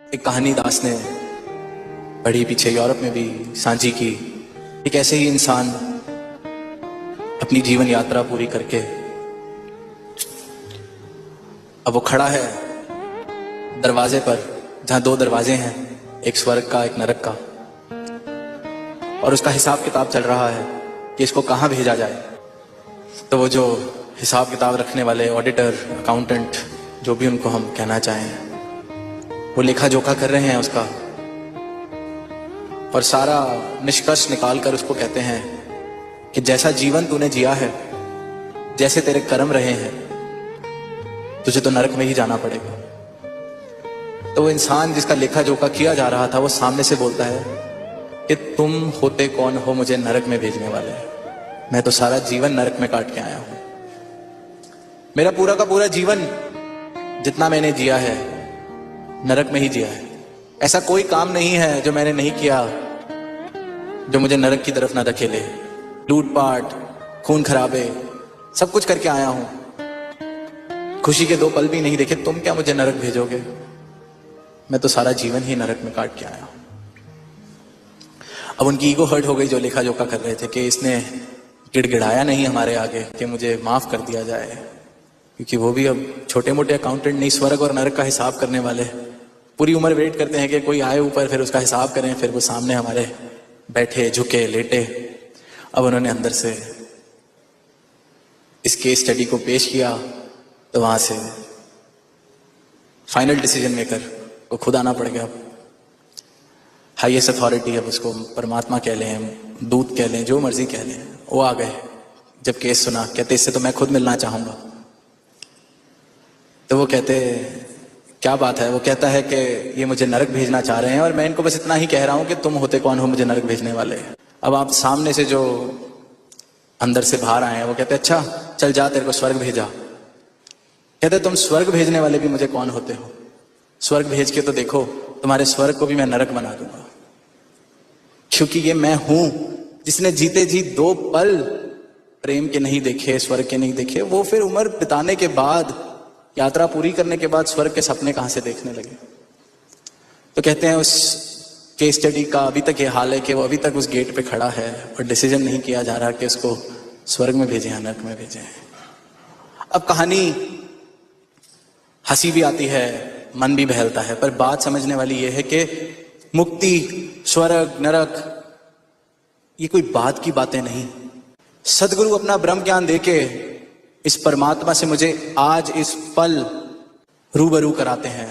एक कहानी दास ने पढ़ी पीछे यूरोप में भी सांझी की। एक ऐसे ही इंसान अपनी जीवन यात्रा पूरी करके अब वो खड़ा है दरवाजे पर, जहां दो दरवाजे हैं, एक स्वर्ग का एक नरक का, और उसका हिसाब किताब चल रहा है कि इसको कहां भेजा जाए। तो वो जो हिसाब किताब रखने वाले ऑडिटर, अकाउंटेंट, जो भी उनको हम कहना चाहें, वो लेखा जोखा कर रहे हैं उसका, और सारा निष्कर्ष निकाल कर उसको कहते हैं कि जैसा जीवन तूने जिया है, जैसे तेरे कर्म रहे हैं, तुझे तो नरक में ही जाना पड़ेगा। तो वो इंसान जिसका लेखा जोखा किया जा रहा था, वो सामने से बोलता है कि तुम होते कौन हो मुझे नरक में भेजने वाले? मैं तो सारा जीवन नरक में काट के आया हूं। मेरा पूरा का पूरा जीवन जितना मैंने जिया है, नरक में ही जिया है। ऐसा कोई काम नहीं है जो मैंने नहीं किया जो मुझे नरक की तरफ ना धकेले। लूटपाट, खून खराबे, सब कुछ करके आया हूं। खुशी के 2 पल भी नहीं देखे, तुम क्या मुझे नरक भेजोगे? मैं तो सारा जीवन ही नरक में काट के आया हूं। अब उनकी ईगो हर्ट हो गई, जो लेखा जोखा कर रहे थे, कि इसने गिड़गिड़ाया नहीं हमारे आगे कि मुझे माफ कर दिया जाए, क्योंकि वो भी अब छोटे मोटे अकाउंटेंट नहीं, स्वर्ग और नरक का हिसाब करने वाले। पूरी उम्र वेट करते हैं कि कोई आए ऊपर, फिर उसका हिसाब करें, फिर वो सामने हमारे बैठे, झुके, लेटे। अब उन्होंने अंदर से इस केस स्टडी को पेश किया, तो वहां से फाइनल डिसीजन मेकर को खुद आना पड़ गया। हाईएस्ट अथॉरिटी, अब उसको परमात्मा कह लें, दूत कह लें, जो मर्जी कह लें, वो आ गए। जब केस सुना, कहते इससे तो मैं खुद मिलना चाहूंगा। तो वो कहते क्या बात है? वो कहता है कि ये मुझे नरक भेजना चाह रहे हैं और मैं इनको बस इतना ही कह रहा हूं कि तुम होते कौन हो मुझे नरक भेजने वाले। अब आप सामने से जो अंदर से बाहर आए हैं, वो कहते अच्छा चल जा, तेरे को स्वर्ग भेजा। कहते तुम स्वर्ग भेजने वाले भी मुझे कौन होते हो? स्वर्ग भेज के तो देखो, तुम्हारे स्वर्ग को भी मैं नरक बना दूंगा। क्योंकि ये मैं हूं जिसने जीते जी 2 पल प्रेम के नहीं देखे, स्वर्ग के नहीं देखे। वो फिर उम्र बिताने के बाद, यात्रा पूरी करने के बाद स्वर्ग के सपने कहां से देखने लगे? तो कहते हैं उस केस स्टडी का अभी तक ये हाल है कि वो अभी तक उस गेट पे खड़ा है और डिसीजन नहीं किया जा रहा कि उसको स्वर्ग में भेजे या नरक में भेजे। अब कहानी हंसी भी आती है, मन भी बहलता है, पर बात समझने वाली ये है कि मुक्ति, स्वर्ग, नरक, ये कोई बात की बातें नहीं। सदगुरु अपना ब्रह्म ज्ञान देके इस परमात्मा से मुझे आज इस पल रूबरू कराते हैं।